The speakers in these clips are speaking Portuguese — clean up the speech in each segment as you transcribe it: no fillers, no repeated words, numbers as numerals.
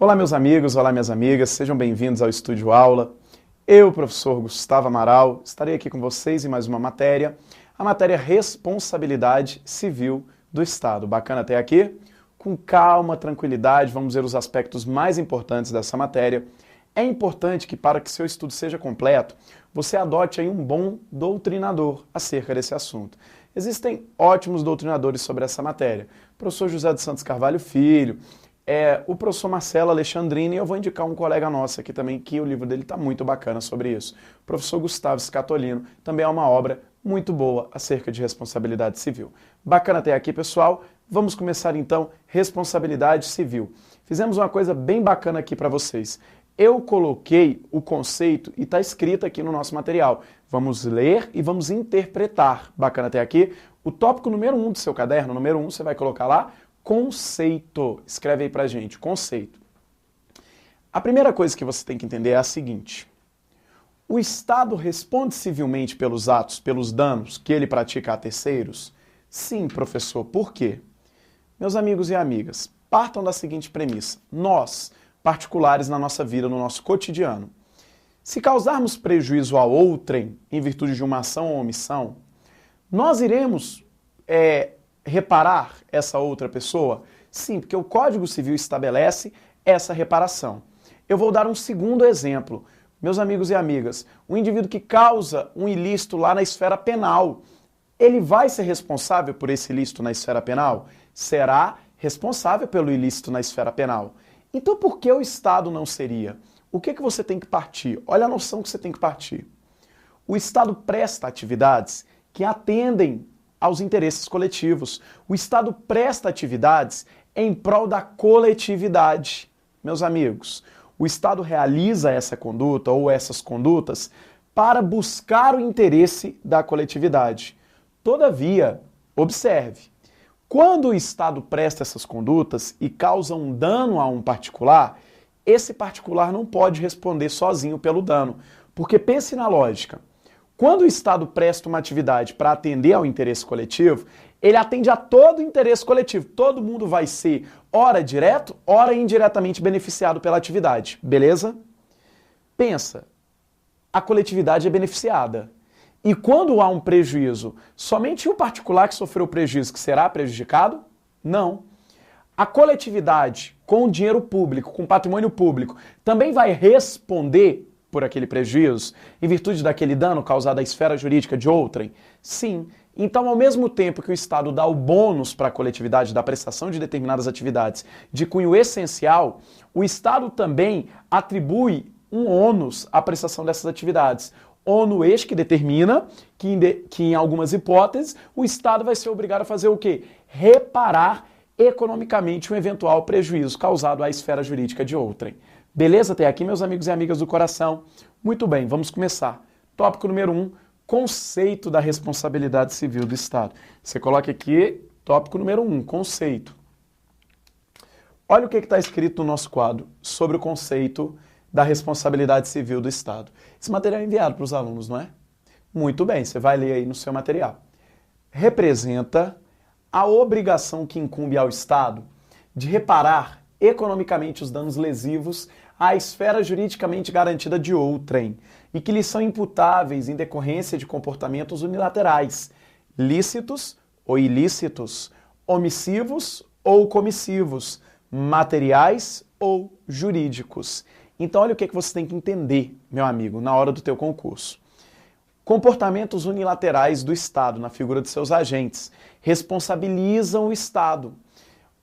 Olá meus amigos, olá minhas amigas, sejam bem-vindos ao Estúdio Aula. Eu, professor Gustavo Amaral, estarei aqui com vocês em mais uma matéria, a matéria Responsabilidade Civil do Estado. Bacana até aqui? Com calma, tranquilidade, vamos ver os aspectos mais importantes dessa matéria. É importante que para que seu estudo seja completo, você adote aí um bom doutrinador acerca desse assunto. Existem ótimos doutrinadores sobre essa matéria. O professor José de Santos Carvalho Filho, o professor Marcelo Alexandrini, e eu vou indicar um colega nosso aqui também, que o livro dele está muito bacana sobre isso. O professor Gustavo Scatolino, também é uma obra muito boa acerca de responsabilidade civil. Bacana até aqui, pessoal. Vamos começar então, responsabilidade civil. Fizemos uma coisa bem bacana aqui para vocês. Eu coloquei o conceito e está escrito aqui no nosso material. Vamos ler e vamos interpretar. Bacana até aqui. O tópico número 1 do seu caderno, número 1, você vai colocar lá, conceito. Escreve aí pra gente, conceito. A primeira coisa que você tem que entender é a seguinte. O Estado responde civilmente pelos atos, pelos danos que ele pratica a terceiros? Sim, professor. Por quê? Meus amigos e amigas, partam da seguinte premissa. Nós, particulares na nossa vida, no nosso cotidiano, se causarmos prejuízo a outrem em virtude de uma ação ou omissão, nós iremos reparar essa outra pessoa? Sim, porque o Código Civil estabelece essa reparação. Eu vou dar um segundo exemplo. Meus amigos e amigas, o indivíduo que causa um ilícito lá na esfera penal, ele vai ser responsável por esse ilícito na esfera penal? Será responsável pelo ilícito na esfera penal. Então por que o Estado não seria? O que você tem que partir? Olha a noção que você tem que partir. O Estado presta atividades que atendem aos interesses coletivos. O Estado presta atividades em prol da coletividade. Meus amigos, o Estado realiza essa conduta ou essas condutas para buscar o interesse da coletividade. Todavia, observe, quando o Estado presta essas condutas e causa um dano a um particular, esse particular não pode responder sozinho pelo dano. Porque pense na lógica. Quando o Estado presta uma atividade para atender ao interesse coletivo, ele atende a todo o interesse coletivo. Todo mundo vai ser, ora direto, ora indiretamente beneficiado pela atividade. Beleza? Pensa, a coletividade é beneficiada. E quando há um prejuízo, somente o particular que sofreu o prejuízo que será prejudicado? Não. A coletividade, com dinheiro público, com patrimônio público, também vai responder por aquele prejuízo, em virtude daquele dano causado à esfera jurídica de outrem? Sim. Então, ao mesmo tempo que o Estado dá o bônus para a coletividade da prestação de determinadas atividades de cunho essencial, o Estado também atribui um ônus à prestação dessas atividades. Ônus este que determina que em algumas hipóteses, o Estado vai ser obrigado a fazer o quê? Reparar economicamente um eventual prejuízo causado à esfera jurídica de outrem. Beleza até aqui, meus amigos e amigas do coração? Muito bem, vamos começar. Tópico número 1, conceito da responsabilidade civil do Estado. Você coloca aqui, tópico número 1, conceito. Olha o que está escrito no nosso quadro sobre o conceito da responsabilidade civil do Estado. Esse material é enviado para os alunos, não é? Muito bem, você vai ler aí no seu material. Representa a obrigação que incumbe ao Estado de reparar economicamente os danos lesivos à esfera juridicamente garantida de outrem e que lhe são imputáveis em decorrência de comportamentos unilaterais, lícitos ou ilícitos, omissivos ou comissivos, materiais ou jurídicos. Então olha o que você tem que entender, meu amigo, na hora do teu concurso. Comportamentos unilaterais do Estado, na figura de seus agentes, responsabilizam o Estado.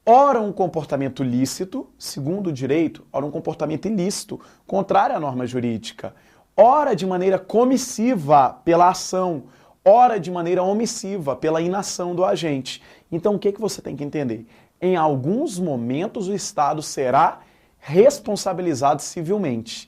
Ora um comportamento lícito, segundo o direito, ora um comportamento ilícito, contrário à norma jurídica. Ora de maneira comissiva pela ação, ora de maneira omissiva pela inação do agente. Então o que você tem que entender? Em alguns momentos o Estado será responsabilizado civilmente.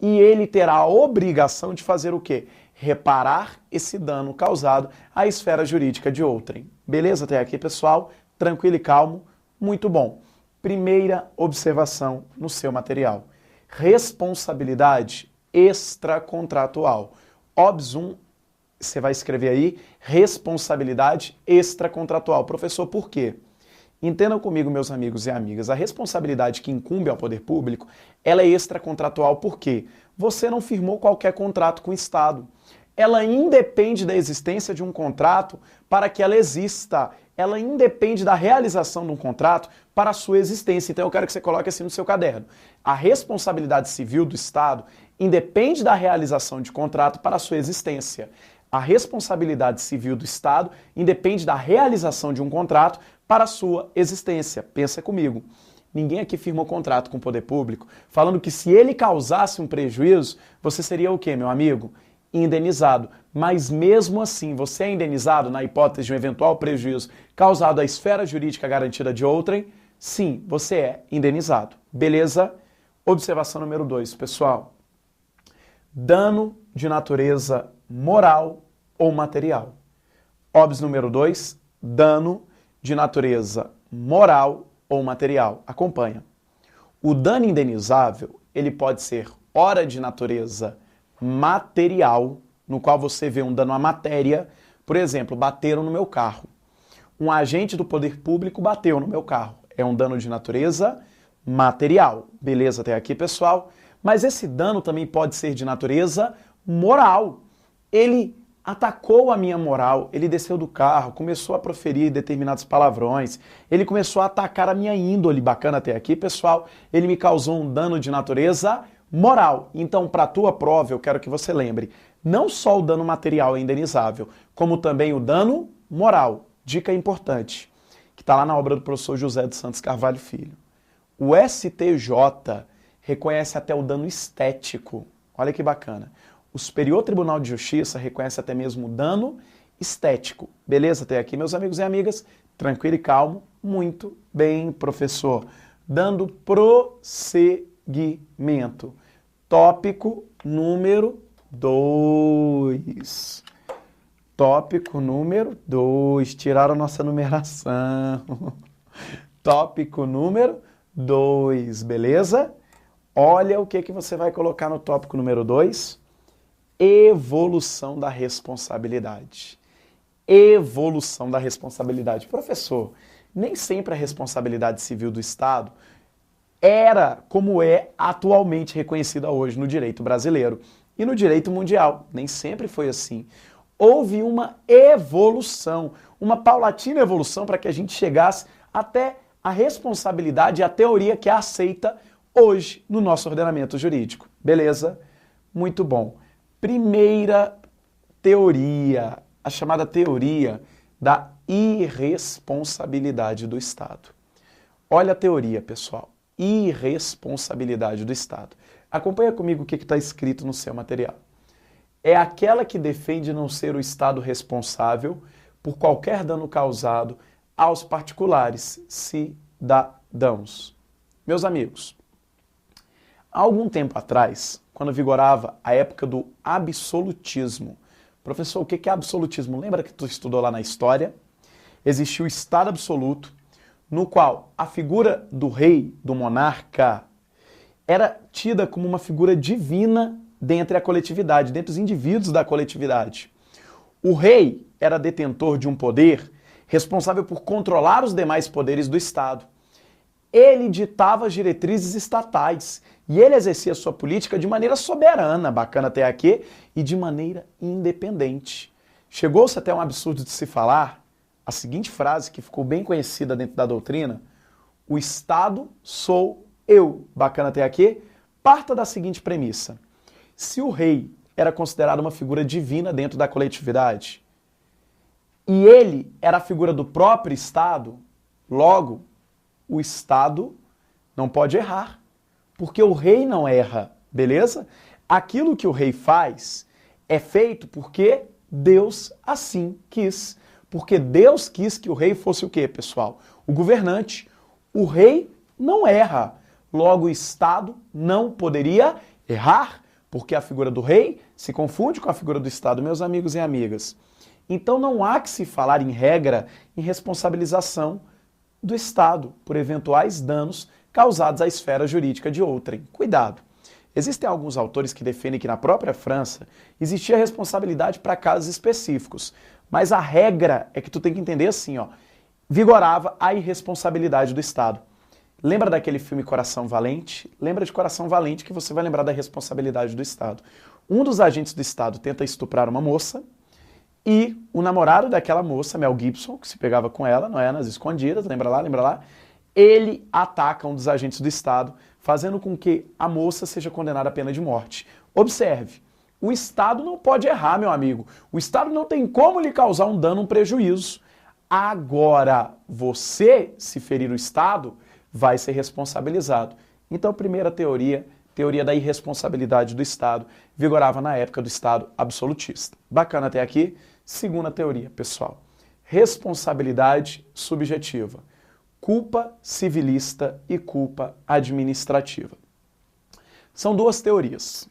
E ele terá a obrigação de fazer o quê? Reparar esse dano causado à esfera jurídica de outrem. Beleza até aqui, pessoal? Tranquilo e calmo? Muito bom. Primeira observação no seu material. Responsabilidade extracontratual. Obs 1, você vai escrever aí, responsabilidade extracontratual. Professor, por quê? Entendam comigo, meus amigos e amigas, a responsabilidade que incumbe ao poder público, ela é extracontratual porque você não firmou qualquer contrato com o Estado. Ela independe da existência de um contrato para que ela exista. Ela independe da realização de um contrato para a sua existência. Então eu quero que você coloque assim no seu caderno. A responsabilidade civil do Estado independe da realização de contrato para a sua existência. A responsabilidade civil do Estado independe da realização de um contrato para a sua existência. Pensa comigo. Ninguém aqui firmou contrato com o poder público falando que se ele causasse um prejuízo, você seria o quê, meu amigo? Indenizado. Mas mesmo assim, você é indenizado na hipótese de um eventual prejuízo causado à esfera jurídica garantida de outrem? Sim, você é indenizado. Beleza? Observação número 2, pessoal. Dano de natureza moral ou material. Óbvio número 2, dano de natureza moral ou material. Acompanha. O dano indenizável, ele pode ser ora de natureza material, no qual você vê um dano à matéria. Por exemplo, bateram no meu carro. Um agente do poder público bateu no meu carro. É um dano de natureza material. Beleza até aqui, pessoal? Mas esse dano também pode ser de natureza moral. Ele atacou a minha moral, ele desceu do carro, começou a proferir determinados palavrões, ele começou a atacar a minha índole. Bacana até aqui, pessoal? Ele me causou um dano de natureza moral. Então, para a tua prova, eu quero que você lembre, não só o dano material é indenizável, como também o dano moral. Dica importante, que está lá na obra do professor José dos Santos Carvalho Filho. O STJ reconhece até o dano estético. Olha que bacana. O Superior Tribunal de Justiça reconhece até mesmo o dano estético. Beleza até aqui, meus amigos e amigas? Tranquilo e calmo? Muito bem, professor. Dando prosseguimento. Tópico número 2. Tópico número 2. Tiraram nossa numeração. Tópico número 2, beleza? Olha o que você vai colocar no tópico número 2. Evolução da responsabilidade. Evolução da responsabilidade. Professor, nem sempre a responsabilidade civil do Estado era como é atualmente reconhecida hoje no direito brasileiro e no direito mundial. Nem sempre foi assim. Houve uma evolução, uma paulatina evolução para que a gente chegasse até a responsabilidade e a teoria que é aceita hoje no nosso ordenamento jurídico. Beleza? Muito bom. Primeira teoria, a chamada teoria da irresponsabilidade do Estado. Olha a teoria, pessoal. Irresponsabilidade do Estado. Acompanha comigo o que está escrito no seu material. É aquela que defende não ser o Estado responsável por qualquer dano causado aos particulares cidadãos. Meus amigos, há algum tempo atrás, quando vigorava a época do absolutismo. Professor, o que é absolutismo? Lembra que tu estudou lá na história? Existia o Estado absoluto, no qual a figura do rei, do monarca, era tida como uma figura divina dentre a coletividade, dentre os indivíduos da coletividade. O rei era detentor de um poder responsável por controlar os demais poderes do Estado. Ele ditava as diretrizes estatais e ele exercia sua política de maneira soberana, bacana até aqui, e de maneira independente. Chegou-se até um absurdo de se falar a seguinte frase que ficou bem conhecida dentro da doutrina: o Estado sou eu. Bacana até aqui? Parta da seguinte premissa: se o rei era considerado uma figura divina dentro da coletividade e ele era a figura do próprio Estado, logo, o Estado não pode errar, porque o rei não erra, beleza? Aquilo que o rei faz é feito porque Deus assim quis. Porque Deus quis que o rei fosse o quê, pessoal? O governante. O rei não erra. Logo, o Estado não poderia errar, porque a figura do rei se confunde com a figura do Estado, meus amigos e amigas. Então não há que se falar em regra em responsabilização do Estado por eventuais danos causados à esfera jurídica de outrem. Cuidado! Existem alguns autores que defendem que na própria França existia responsabilidade para casos específicos, mas a regra é que tu tem que entender assim, ó, vigorava a irresponsabilidade do Estado. Lembra daquele filme Coração Valente? Lembra de Coração Valente que você vai lembrar da responsabilidade do Estado. Um dos agentes do Estado tenta estuprar uma moça e o namorado daquela moça, Mel Gibson, que se pegava com ela, não é, nas escondidas, lembra lá, ele ataca um dos agentes do Estado, fazendo com que a moça seja condenada à pena de morte. Observe, o Estado não pode errar, meu amigo. O Estado não tem como lhe causar um dano, um prejuízo. Agora, você, se ferir o Estado, vai ser responsabilizado. Então, primeira teoria da irresponsabilidade do Estado, vigorava na época do Estado absolutista. Bacana até aqui? Segunda teoria, pessoal. Responsabilidade subjetiva. Culpa civilista e culpa administrativa. São duas teorias.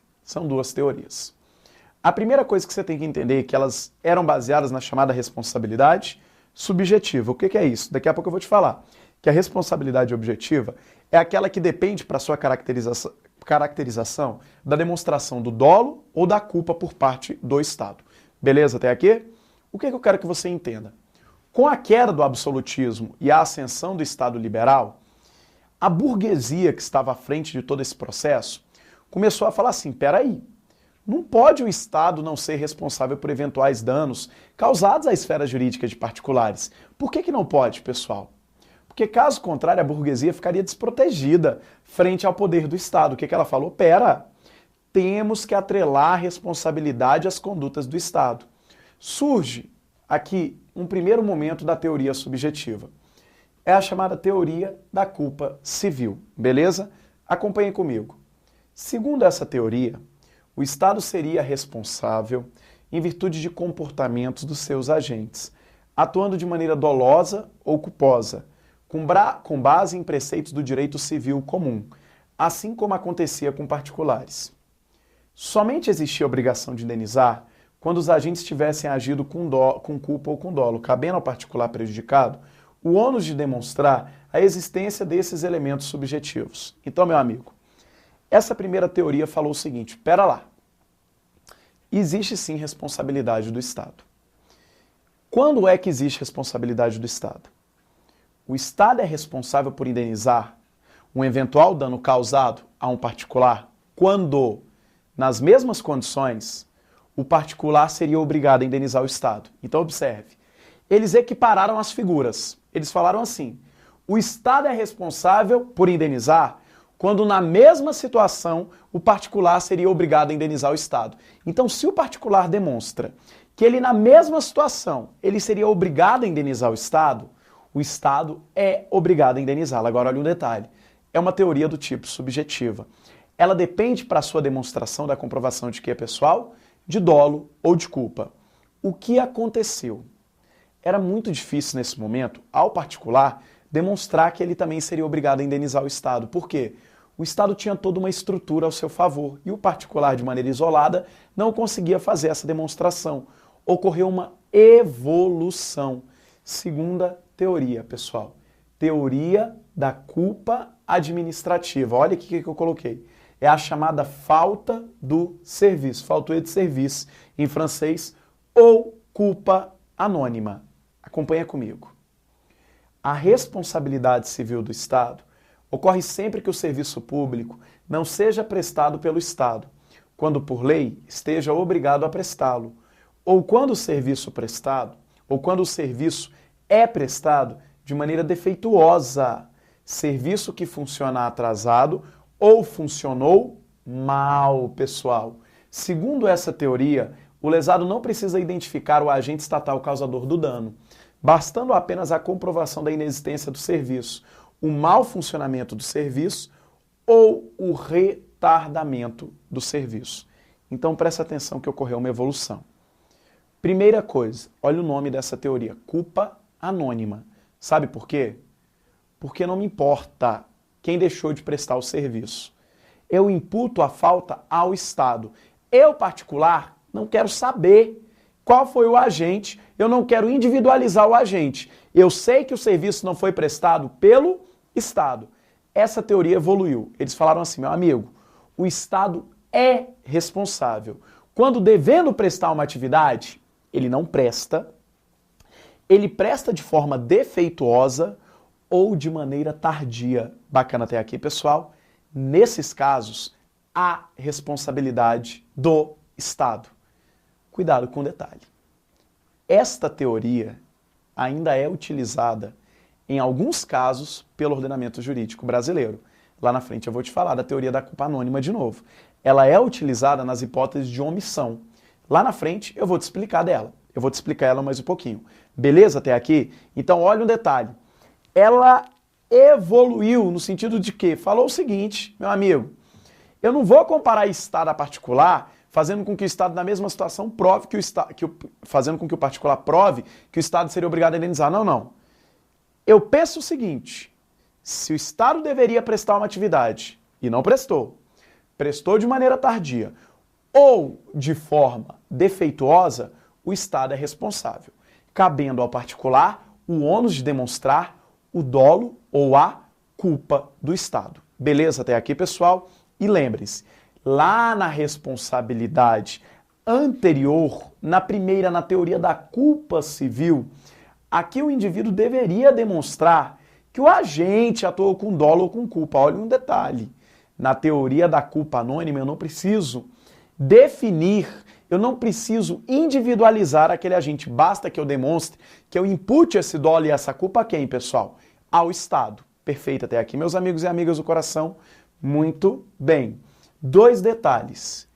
A primeira coisa que você tem que entender é que elas eram baseadas na chamada responsabilidade subjetiva. O que é isso? Daqui a pouco eu vou te falar. Que a responsabilidade objetiva é aquela que depende para sua caracterização da demonstração do dolo ou da culpa por parte do Estado. Beleza até aqui? O que eu quero que você entenda? Com a queda do absolutismo e a ascensão do Estado liberal, a burguesia que estava à frente de todo esse processo começou a falar assim, peraí, não pode o Estado não ser responsável por eventuais danos causados à esfera jurídica de particulares. Por que não pode, pessoal? Porque caso contrário, a burguesia ficaria desprotegida frente ao poder do Estado. O que ela falou? Pera, temos que atrelar a responsabilidade às condutas do Estado. Surge aqui um primeiro momento da teoria subjetiva. É a chamada teoria da culpa civil, beleza? Acompanhem comigo. Segundo essa teoria, o Estado seria responsável em virtude de comportamentos dos seus agentes, atuando de maneira dolosa ou culposa, com base em preceitos do direito civil comum, assim como acontecia com particulares. Somente existia a obrigação de indenizar quando os agentes tivessem agido com culpa ou com dolo, cabendo ao particular prejudicado o ônus de demonstrar a existência desses elementos subjetivos. Então, meu amigo, essa primeira teoria falou o seguinte, pera lá, existe sim responsabilidade do Estado. Quando é que existe responsabilidade do Estado? O Estado é responsável por indenizar um eventual dano causado a um particular quando, nas mesmas condições, o particular seria obrigado a indenizar o Estado. Então, observe, eles equipararam as figuras. Eles falaram assim, o Estado é responsável por indenizar quando, na mesma situação, o particular seria obrigado a indenizar o Estado. Então, se o particular demonstra que ele, na mesma situação, ele seria obrigado a indenizar o Estado é obrigado a indenizá-lo. Agora, olha um detalhe. É uma teoria do tipo subjetiva. Ela depende para a sua demonstração da comprovação de que é pessoal, de dolo ou de culpa. O que aconteceu? Era muito difícil nesse momento, ao particular, demonstrar que ele também seria obrigado a indenizar o Estado. Por quê? O Estado tinha toda uma estrutura ao seu favor e o particular, de maneira isolada, não conseguia fazer essa demonstração. Ocorreu uma evolução. Segunda teoria, pessoal. Teoria da culpa administrativa. Olha aqui o que eu coloquei. É a chamada falta do serviço. Faltou de serviço em francês ou culpa anônima. Acompanha comigo. A responsabilidade civil do Estado ocorre sempre que o serviço público não seja prestado pelo Estado, quando por lei esteja obrigado a prestá-lo, ou quando o serviço é prestado de maneira defeituosa, serviço que funciona atrasado ou funcionou mal, pessoal. Segundo essa teoria, o lesado não precisa identificar o agente estatal causador do dano, bastando apenas a comprovação da inexistência do serviço, o mau funcionamento do serviço ou o retardamento do serviço. Então presta atenção que ocorreu uma evolução. Primeira coisa, olha o nome dessa teoria, culpa anônima. Sabe por quê? Porque não me importa quem deixou de prestar o serviço. Eu imputo a falta ao Estado. Eu, particular, não quero saber qual foi o agente, eu não quero individualizar o agente. Eu sei que o serviço não foi prestado pelo Estado. Essa teoria evoluiu. Eles falaram assim, meu amigo, o Estado é responsável. Quando devendo prestar uma atividade, ele não presta. ele presta de forma defeituosa ou de maneira tardia. Bacana até aqui, pessoal? Nesses casos, há responsabilidade do Estado. Cuidado com o detalhe. Esta teoria ainda é utilizada em alguns casos pelo ordenamento jurídico brasileiro. Lá na frente eu vou te falar da teoria da culpa anônima de novo. Ela é utilizada nas hipóteses de omissão. Lá na frente eu vou te explicar dela. Eu vou te explicar ela mais um pouquinho. Beleza até aqui? Então olha um detalhe. Ela evoluiu no sentido de que falou o seguinte, meu amigo, eu não vou comparar Estado a particular fazendo com que o Estado na mesma situação prove fazendo com que o particular prove que o Estado seria obrigado a indenizar. Não, não. Eu penso o seguinte, se o Estado deveria prestar uma atividade e não prestou, prestou de maneira tardia ou de forma defeituosa, o Estado é responsável, cabendo ao particular o ônus de demonstrar o dolo ou a culpa do Estado. Beleza até aqui, pessoal? E lembre-se, lá na responsabilidade anterior, na primeira, na teoria da culpa civil, aqui o indivíduo deveria demonstrar que o agente atuou com dolo ou com culpa. Olha um detalhe. Na teoria da culpa anônima, eu não preciso definir, eu não preciso individualizar aquele agente. Basta que eu demonstre, que eu impute esse dolo e essa culpa a quem, pessoal? Ao Estado. Perfeito até aqui, meus amigos e amigas do coração? Muito bem. Dois detalhes.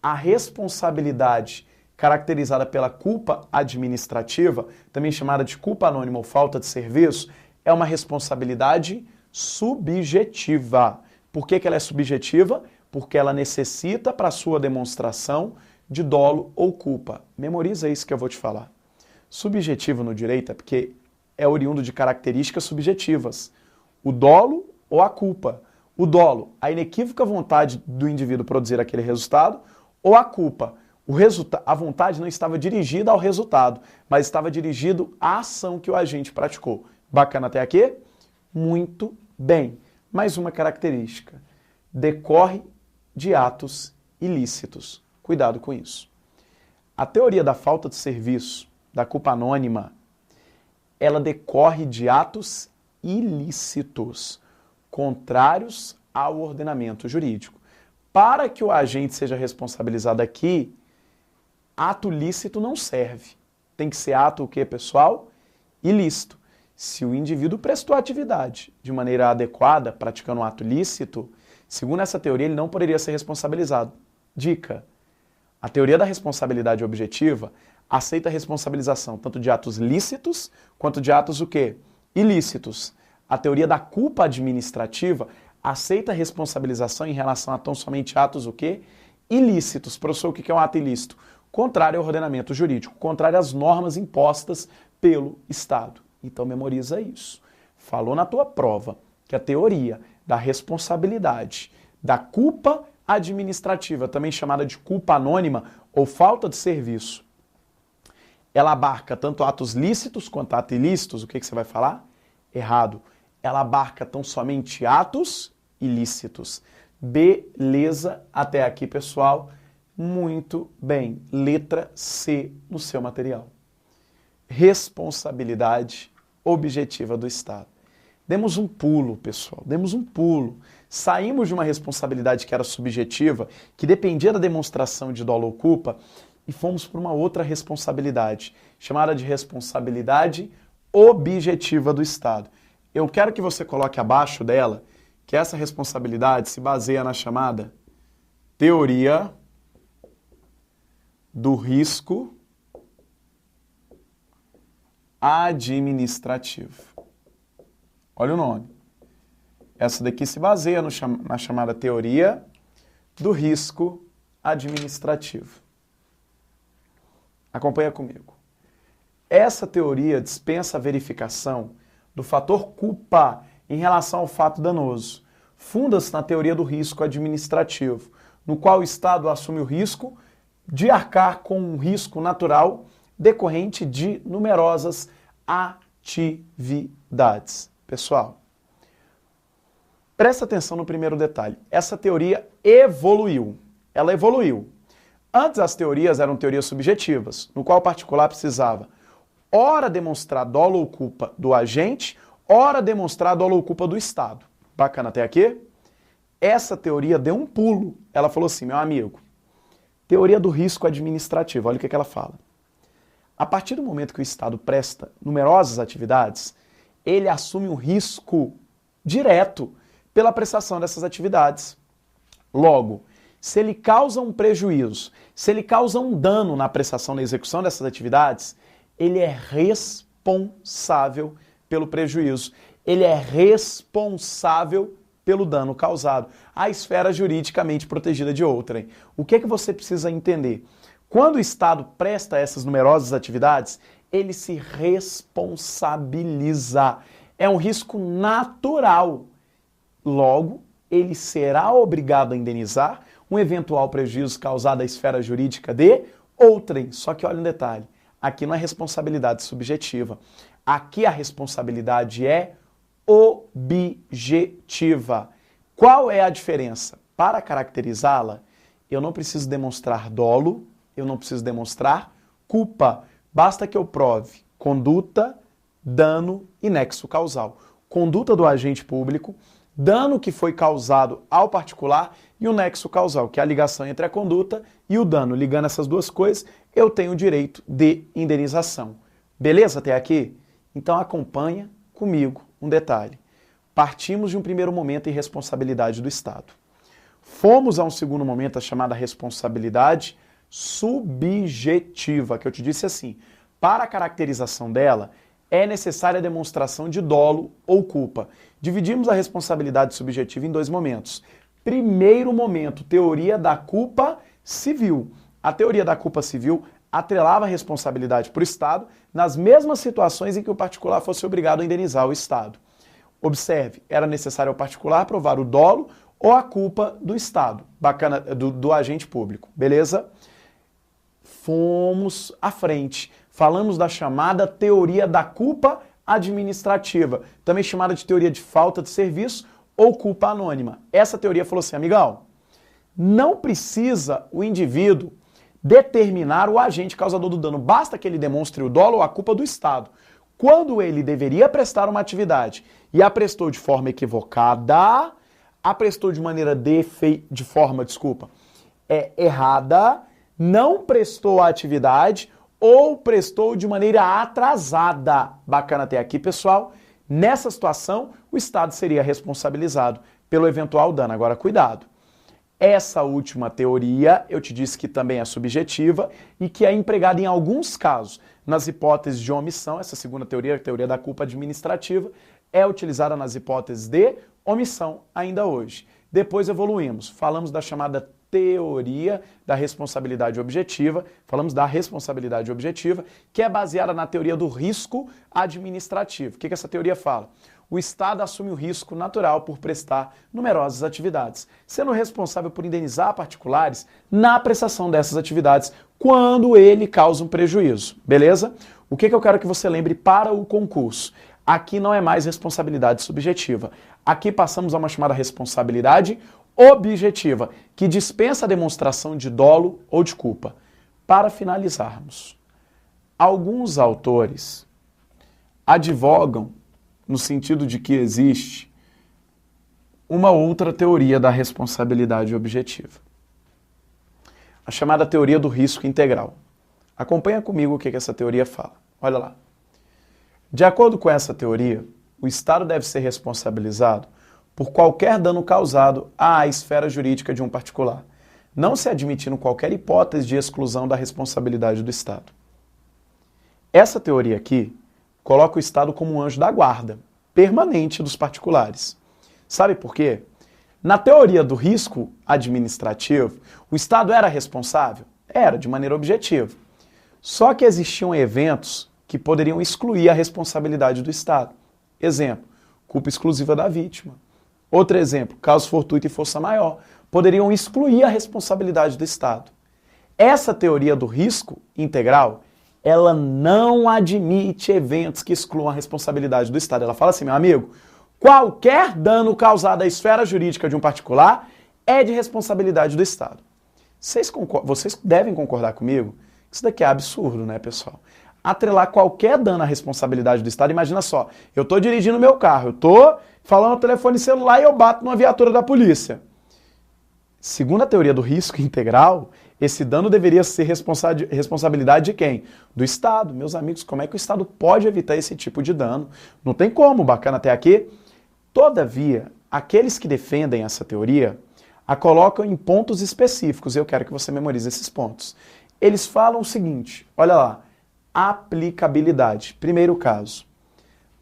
A responsabilidade caracterizada pela culpa administrativa, também chamada de culpa anônima ou falta de serviço, é uma responsabilidade subjetiva. Por que ela é subjetiva? Porque ela necessita para sua demonstração de dolo ou culpa. Memoriza isso que eu vou te falar. Subjetivo no direito é porque é oriundo de características subjetivas. O dolo ou a culpa. O dolo, a inequívoca vontade do indivíduo produzir aquele resultado, ou a culpa, a vontade não estava dirigida ao resultado, mas estava dirigido à ação que o agente praticou. Bacana até aqui? Muito bem. Mais uma característica. Decorre de atos ilícitos. Cuidado com isso. A teoria da falta de serviço, da culpa anônima, ela decorre de atos ilícitos, contrários ao ordenamento jurídico. Para que o agente seja responsabilizado aqui, ato lícito não serve. Tem que ser ato o quê, pessoal? Ilícito. Se o indivíduo prestou a atividade de maneira adequada, praticando um ato lícito, segundo essa teoria, ele não poderia ser responsabilizado. Dica: a teoria da responsabilidade objetiva aceita a responsabilização tanto de atos lícitos quanto de atos o quê? Ilícitos. A teoria da culpa administrativa aceita a responsabilização em relação a tão somente atos o quê? Ilícitos. Professor, o que é um ato ilícito? Contrário ao ordenamento jurídico, contrário às normas impostas pelo Estado. Então memoriza isso. Falou na tua prova que a teoria da responsabilidade, da culpa administrativa, também chamada de culpa anônima ou falta de serviço, ela abarca tanto atos lícitos quanto atos ilícitos. O que você vai falar? Errado. Ela abarca tão somente atos ilícitos. Beleza até aqui, pessoal? Muito bem. Letra C no seu material. Responsabilidade objetiva do Estado. Demos um pulo, pessoal. Demos um pulo. Saímos de uma responsabilidade que era subjetiva, que dependia da demonstração de dolo ou culpa, e fomos para uma outra responsabilidade, chamada de responsabilidade objetiva do Estado. Eu quero que você coloque abaixo dela que essa responsabilidade se baseia na chamada teoria do risco administrativo. Olha o nome. Essa daqui se baseia na chamada teoria do risco administrativo. Acompanha comigo. Essa teoria dispensa a verificação do fator culpa em relação ao fato danoso. Funda-se na teoria do risco administrativo, no qual o Estado assume o risco de arcar com um risco natural decorrente de numerosas atividades. Pessoal, presta atenção no primeiro detalhe. Essa teoria evoluiu. Ela evoluiu. Antes as teorias eram teorias subjetivas, no qual o particular precisava ora demonstrar dolo ou culpa do agente, ora demonstrar dolo ou culpa do Estado. Bacana até aqui? Essa teoria deu um pulo. Ela falou assim, meu amigo, teoria do risco administrativo, olha o que ela fala. A partir do momento que o Estado presta numerosas atividades, ele assume um risco direto pela prestação dessas atividades. Logo, se ele causa um prejuízo, se ele causa um dano na prestação da execução dessas atividades, ele é responsável pelo prejuízo. Ele é responsável pelo dano causado. A esfera juridicamente protegida de outrem. O que é que você precisa entender? Quando o Estado presta essas numerosas atividades, ele se responsabiliza. É um risco natural. Logo, ele será obrigado a indenizar um eventual prejuízo causado à esfera jurídica de outrem. Só que olha um detalhe, aqui não é responsabilidade subjetiva. Aqui a responsabilidade é objetiva. Qual é a diferença? Para caracterizá-la, eu não preciso demonstrar dolo, eu não preciso demonstrar culpa. Basta que eu prove conduta, dano e nexo causal. Conduta do agente público, dano que foi causado ao particular e o nexo causal, que é a ligação entre a conduta e o dano. Ligando essas duas coisas, eu tenho o direito de indenização. Beleza até aqui? Então acompanha comigo um detalhe. Partimos de um primeiro momento em responsabilidade do Estado. Fomos a um segundo momento, a chamada responsabilidade subjetiva, que eu te disse assim, para a caracterização dela, é necessária a demonstração de dolo ou culpa. Dividimos a responsabilidade subjetiva em dois momentos. Primeiro momento, teoria da culpa civil. A teoria da culpa civil atrelava a responsabilidade para o Estado nas mesmas situações em que o particular fosse obrigado a indenizar o Estado. Observe, era necessário ao particular provar o dolo ou a culpa do Estado, bacana, do agente público, beleza? Fomos à frente. Falamos da chamada teoria da culpa administrativa, também chamada de teoria de falta de serviço ou culpa anônima. Essa teoria falou assim, amigão, não precisa o indivíduo determinar o agente causador do dano, basta que ele demonstre o dolo ou a culpa do Estado. Quando ele deveria prestar uma atividade e a prestou de forma equivocada, a prestou de maneira errada, não prestou a atividade ou prestou de maneira atrasada. Bacana até aqui, pessoal. Nessa situação, o Estado seria responsabilizado pelo eventual dano. Agora, cuidado. Essa última teoria, eu te disse que também é subjetiva e que é empregada em alguns casos. Nas hipóteses de omissão, essa segunda teoria, a teoria da culpa administrativa, é utilizada nas hipóteses de omissão ainda hoje. Depois evoluímos, falamos da chamada teoria da responsabilidade objetiva, falamos da responsabilidade objetiva, que é baseada na teoria do risco administrativo. O que essa teoria fala? O Estado assume o risco natural por prestar numerosas atividades, sendo responsável por indenizar particulares na prestação dessas atividades quando ele causa um prejuízo, beleza? O que eu quero que você lembre para o concurso? Aqui não é mais responsabilidade subjetiva. Aqui passamos a uma chamada responsabilidade objetiva, que dispensa a demonstração de dolo ou de culpa. Para finalizarmos, alguns autores advogam no sentido de que existe uma outra teoria da responsabilidade objetiva. A chamada teoria do risco integral. Acompanha comigo o que essa teoria fala. Olha lá. De acordo com essa teoria, o Estado deve ser responsabilizado por qualquer dano causado à esfera jurídica de um particular, não se admitindo qualquer hipótese de exclusão da responsabilidade do Estado. Essa teoria aqui coloca o Estado como um anjo da guarda, permanente dos particulares. Sabe por quê? Na teoria do risco administrativo, o Estado era responsável? Era, de maneira objetiva. Só que existiam eventos que poderiam excluir a responsabilidade do Estado. Exemplo, culpa exclusiva da vítima. Outro exemplo, caso fortuito e força maior, poderiam excluir a responsabilidade do Estado. Essa teoria do risco integral, ela não admite eventos que excluam a responsabilidade do Estado. Ela fala assim, meu amigo, qualquer dano causado à esfera jurídica de um particular é de responsabilidade do Estado. Vocês devem concordar comigo que isso daqui é absurdo, né, pessoal? atrelar qualquer dano à responsabilidade do Estado. Imagina só, eu estou dirigindo meu carro, eu estou falando no telefone celular e eu bato numa viatura da polícia. Segundo a teoria do risco integral, esse dano deveria ser responsabilidade de quem? Do Estado. Meus amigos, como é que o Estado pode evitar esse tipo de dano? Não tem como, bacana até aqui. Todavia, aqueles que defendem essa teoria a colocam em pontos específicos, e eu quero que você memorize esses pontos. Eles falam o seguinte, olha lá, aplicabilidade. Primeiro caso,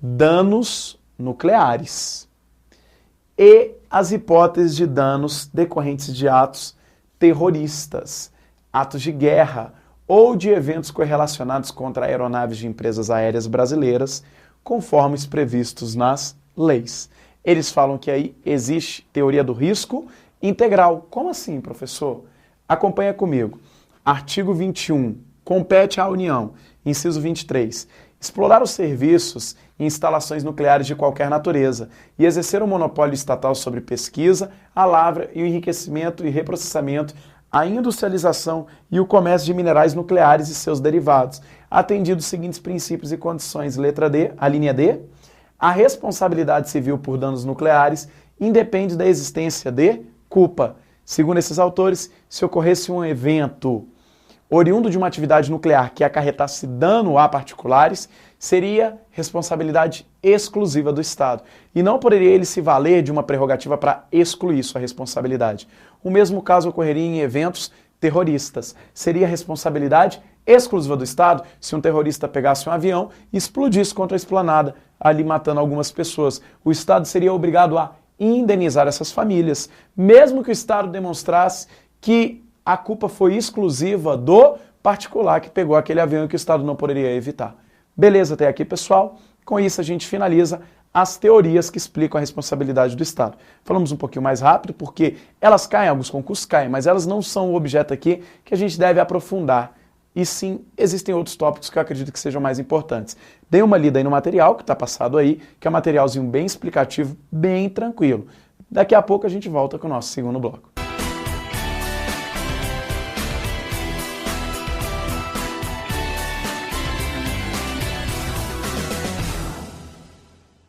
danos nucleares e as hipóteses de danos decorrentes de atos terroristas, atos de guerra ou de eventos correlacionados contra aeronaves de empresas aéreas brasileiras, conforme os previstos nas leis. Eles falam que aí existe teoria do risco integral. Como assim, professor? Acompanha comigo. Artigo 21. Compete à União. Inciso 23. Explorar os serviços e instalações nucleares de qualquer natureza e exercer um monopólio estatal sobre pesquisa, a lavra e o enriquecimento e reprocessamento, a industrialização e o comércio de minerais nucleares e seus derivados, atendidos os seguintes princípios e condições. Letra D, a linha D. A responsabilidade civil por danos nucleares independe da existência de culpa. Segundo esses autores, se ocorresse um evento oriundo de uma atividade nuclear que acarretasse dano a particulares, seria responsabilidade exclusiva do Estado. E não poderia ele se valer de uma prerrogativa para excluir sua responsabilidade. O mesmo caso ocorreria em eventos terroristas. Seria responsabilidade exclusiva do Estado se um terrorista pegasse um avião e explodisse contra a esplanada, ali matando algumas pessoas. O Estado seria obrigado a indenizar essas famílias, mesmo que o Estado demonstrasse que a culpa foi exclusiva do particular que pegou aquele avião e que o Estado não poderia evitar. Beleza até aqui, pessoal? Com isso a gente finaliza as teorias que explicam a responsabilidade do Estado. Falamos um pouquinho mais rápido porque elas caem, alguns concursos caem, mas elas não são o objeto aqui que a gente deve aprofundar. E sim, existem outros tópicos que eu acredito que sejam mais importantes. Dê uma lida aí no material que está passado aí, que é um materialzinho bem explicativo, bem tranquilo. Daqui a pouco a gente volta com o nosso segundo bloco.